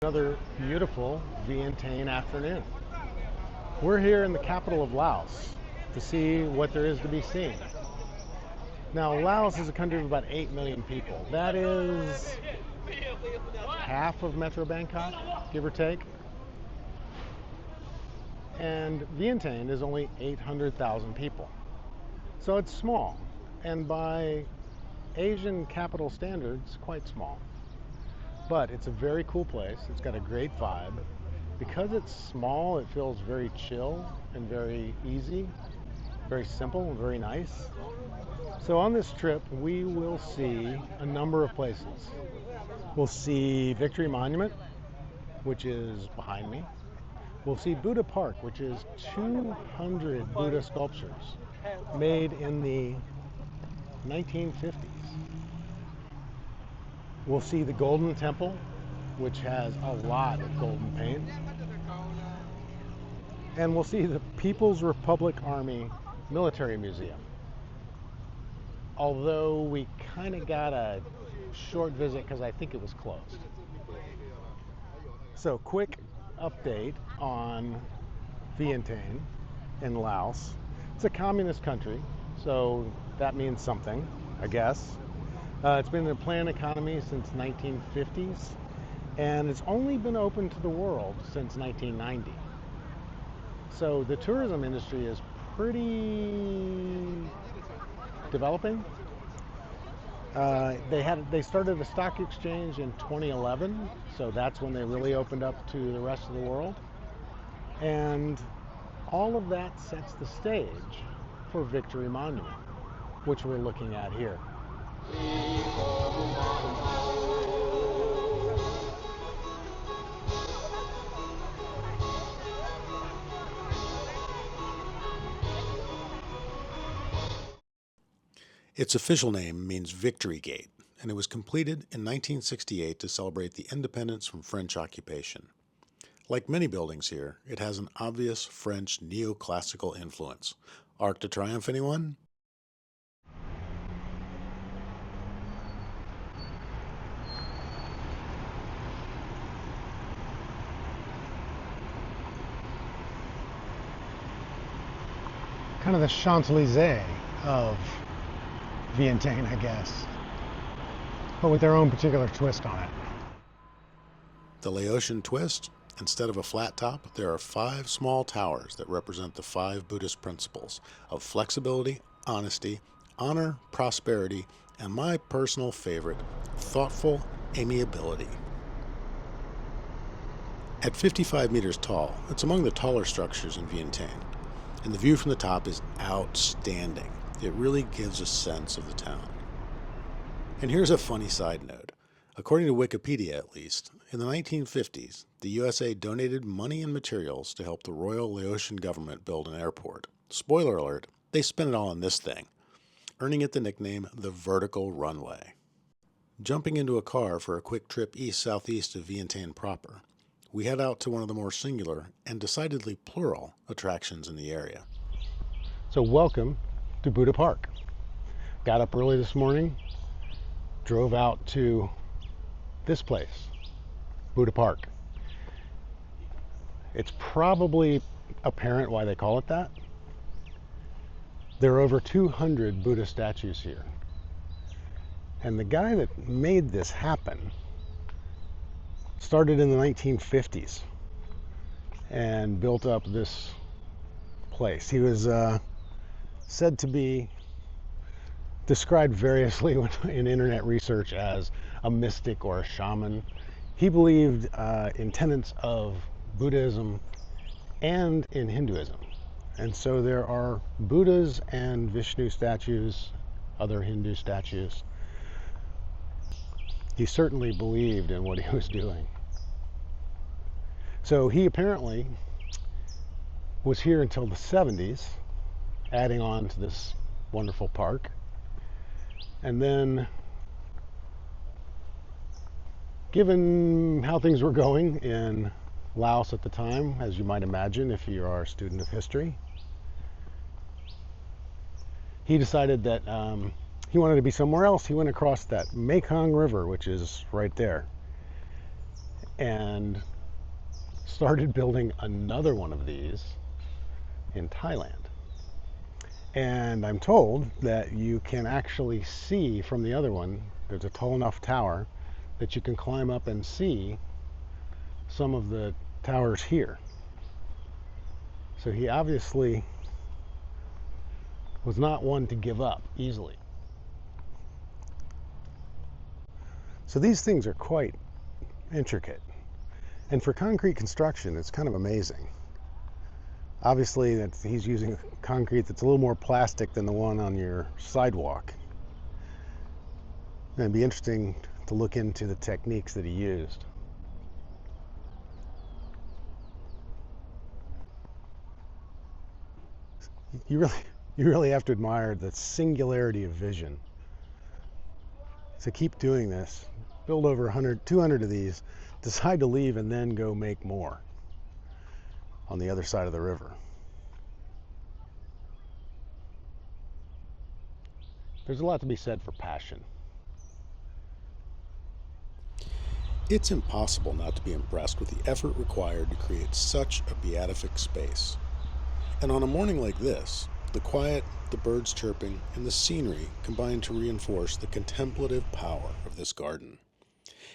Another beautiful Vientiane afternoon. We're here in the capital of Laos to see what there is to be seen. Now, Laos is a country of about 8 million people. That is half of Metro Bangkok, give or take. And Vientiane is only 800,000 people. So it's small, and by Asian capital standards, quite small. But it's a very cool place. It's got a great vibe. Because it's small, it feels very chill and very easy, very simple and very nice. So on this trip, we will see a number of places. We'll see Victory Monument, which is behind me. We'll see Buddha Park, which is 200 Buddha sculptures made in the 1950s. We'll see the Golden Temple, which has a lot of golden paint. And we'll see the People's Republic Army Military Museum. Although we kind of got a short visit because I think it was closed. So, quick update on Vientiane in Laos. It's a communist country, so that means something, I guess. It's been in a planned economy since 1950s, and it's only been open to the world since 1990. So the tourism industry is pretty developing. They started a stock exchange in 2011, so that's when they really opened up to the rest of the world. And all of that sets the stage for Victory Monument, which we're looking at here. Its official name means Victory Gate, and it was completed in 1968 to celebrate the independence from French occupation. Like many buildings here, it has an obvious French neoclassical influence. Arc de Triomphe, anyone? Kind of the Champs-Élysées of Vientiane, I guess, but with their own particular twist on it. The Laotian twist? Instead of a flat top, there are 5 small towers that represent the 5 Buddhist principles of flexibility, honesty, honor, prosperity, and my personal favorite, thoughtful amiability. At 55 meters tall, it's among the taller structures in Vientiane, and the view from the top is outstanding. It really gives a sense of the town. And here's a funny side note. According to Wikipedia, at least, in the 1950s, the USA donated money and materials to help the Royal Laotian government build an airport. Spoiler alert, they spent it all on this thing, earning it the nickname the Vertical Runway. Jumping into a car for a quick trip east-southeast of Vientiane proper, we head out to one of the more singular and decidedly plural attractions in the area. So welcome to Buddha Park. Got up early this morning, drove out to this place, Buddha Park. It's probably apparent why they call it that. There are over 200 Buddha statues here. And the guy that made this happen started in the 1950s and built up this place. He was said to be described variously in internet research as a mystic or a shaman. He believed in tenets of Buddhism and in Hinduism. And so there are Buddhas and Vishnu statues, other Hindu statues. He certainly believed in what he was doing. So he apparently was here until the 70s, adding on to this wonderful park. And then, given how things were going in Laos at the time, as you might imagine if you are a student of history, he decided that he wanted to be somewhere else. He went across that Mekong River, which is right there. and started building another one of these in Thailand. And I'm told that you can actually see from the other one, there's a tall enough tower that you can climb up and see some of the towers here. So he obviously was not one to give up easily. So these things are quite intricate. And for concrete construction, it's kind of amazing. Obviously, he's using concrete that's a little more plastic than the one on your sidewalk. And it'd be interesting to look into the techniques that he used. You really have to admire the singularity of vision. So keep doing this. Build over 100, 200 of these, decide to leave, and then go make more on the other side of the river. There's a lot to be said for passion. It's impossible not to be impressed with the effort required to create such a beatific space. And on a morning like this, the quiet, the birds chirping, and the scenery combine to reinforce the contemplative power of this garden.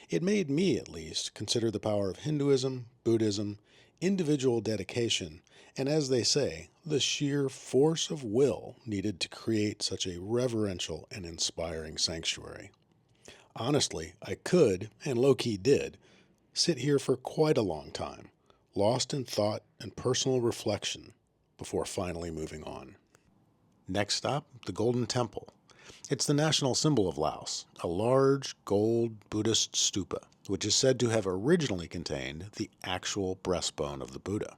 It made me, at least, consider the power of Hinduism, Buddhism, individual dedication, and as they say, the sheer force of will needed to create such a reverential and inspiring sanctuary. Honestly, I could, and low-key did, sit here for quite a long time, lost in thought and personal reflection, before finally moving on. Next stop, the Golden Temple. It's the national symbol of Laos, a large gold Buddhist stupa, which is said to have originally contained the actual breastbone of the Buddha.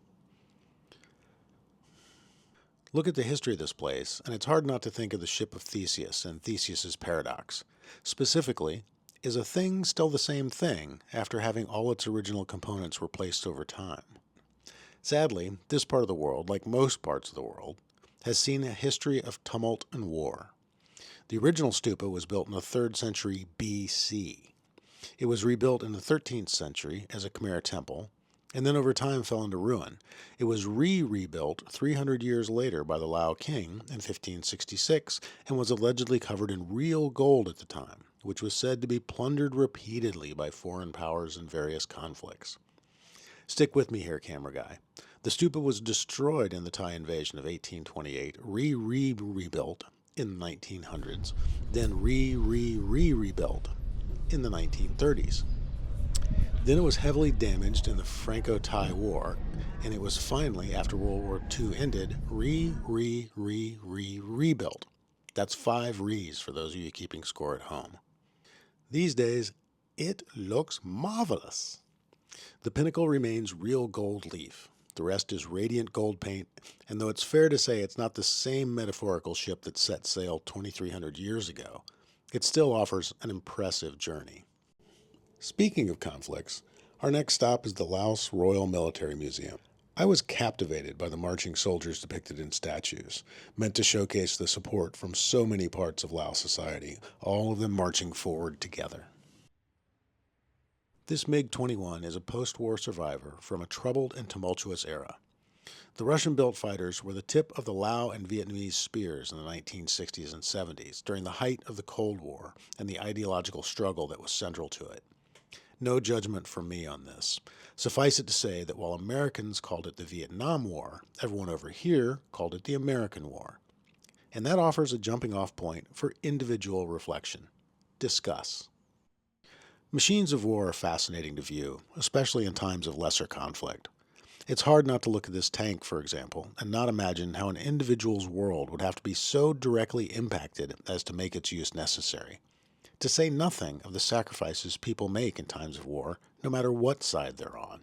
Look at the history of this place, and it's hard not to think of the ship of Theseus and Theseus's paradox. Specifically, is a thing still the same thing after having all its original components replaced over time? Sadly, this part of the world, like most parts of the world, has seen a history of tumult and war. The original stupa was built in the 3rd century BC. It was rebuilt in the 13th century as a Khmer temple, and then over time fell into ruin. It was rebuilt 300 years later by the Lao king in 1566 and was allegedly covered in real gold at the time, which was said to be plundered repeatedly by foreign powers in various conflicts. Stick with me here, camera guy. The stupa was destroyed in the Thai invasion of 1828, rebuilt in the 1900s, then rebuilt in the 1930s. Then it was heavily damaged in the Franco-Thai War, and it was finally, after World War II ended, rebuilt. That's 5 re's for those of you keeping score at home. These days, it looks marvelous. The pinnacle remains real gold leaf. The rest is radiant gold paint, and though it's fair to say it's not the same metaphorical ship that set sail 2,300 years ago, it still offers an impressive journey. Speaking of conflicts, our next stop is the Laos Royal Military Museum. I was captivated by the marching soldiers depicted in statues, meant to showcase the support from so many parts of Lao society, all of them marching forward together. This MiG-21 is a post-war survivor from a troubled and tumultuous era. The Russian-built fighters were the tip of the Lao and Vietnamese spears in the 1960s and 70s during the height of the Cold War and the ideological struggle that was central to it. No judgment from me on this. Suffice it to say that while Americans called it the Vietnam War, everyone over here called it the American War. And that offers a jumping-off point for individual reflection. Discuss. Machines of war are fascinating to view, especially in times of lesser conflict. It's hard not to look at this tank, for example, and not imagine how an individual's world would have to be so directly impacted as to make its use necessary. To say nothing of the sacrifices people make in times of war, no matter what side they're on.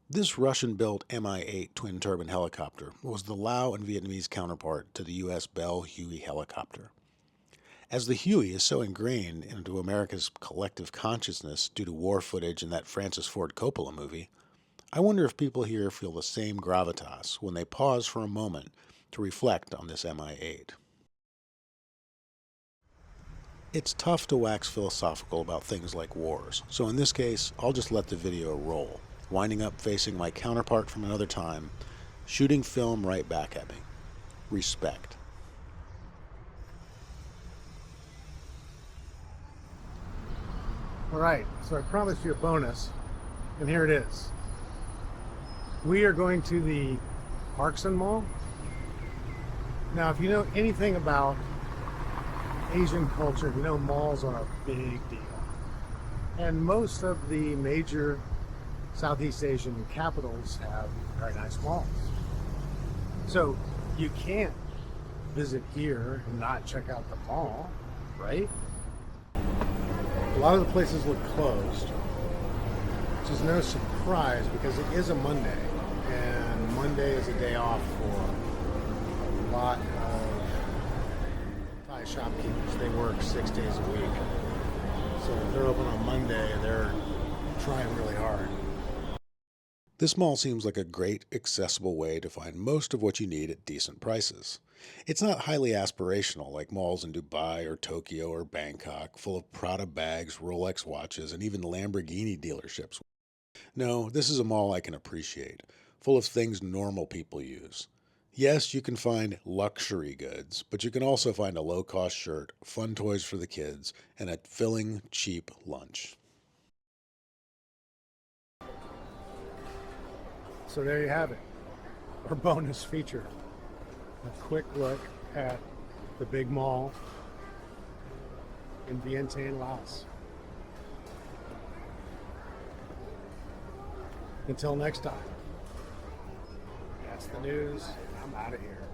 This Russian-built Mi-8 twin-turbine helicopter was the Lao and Vietnamese counterpart to the U.S. Bell Huey helicopter. As the Huey is so ingrained into America's collective consciousness due to war footage in that Francis Ford Coppola movie, I wonder if people here feel the same gravitas when they pause for a moment to reflect on this Mi-8. It's tough to wax philosophical about things like wars, so in this case, I'll just let the video roll, winding up facing my counterpart from another time, shooting film right back at me. Respect. All right, so I promised you a bonus, and here it is. We are going to the Parkson Mall. Now, if you know anything about Asian culture, you know malls are a big deal. And most of the major Southeast Asian capitals have very nice malls. So you can't visit here and not check out the mall, right? A lot of the places look closed, which is no surprise because it is a Monday, and Monday is a day off for a lot of Thai shopkeepers. They work 6 days a week. So if they're open on Monday, they're trying really hard. This mall seems like a great, accessible way to find most of what you need at decent prices. It's not highly aspirational like malls in Dubai or Tokyo or Bangkok, full of Prada bags, Rolex watches, and even Lamborghini dealerships. No, this is a mall I can appreciate, full of things normal people use. Yes, you can find luxury goods, but you can also find a low-cost shirt, fun toys for the kids, and a filling, cheap lunch. So there you have it, our bonus feature. A quick look at the big mall in Vientiane, Laos. Until next time, that's the news. I'm out of here.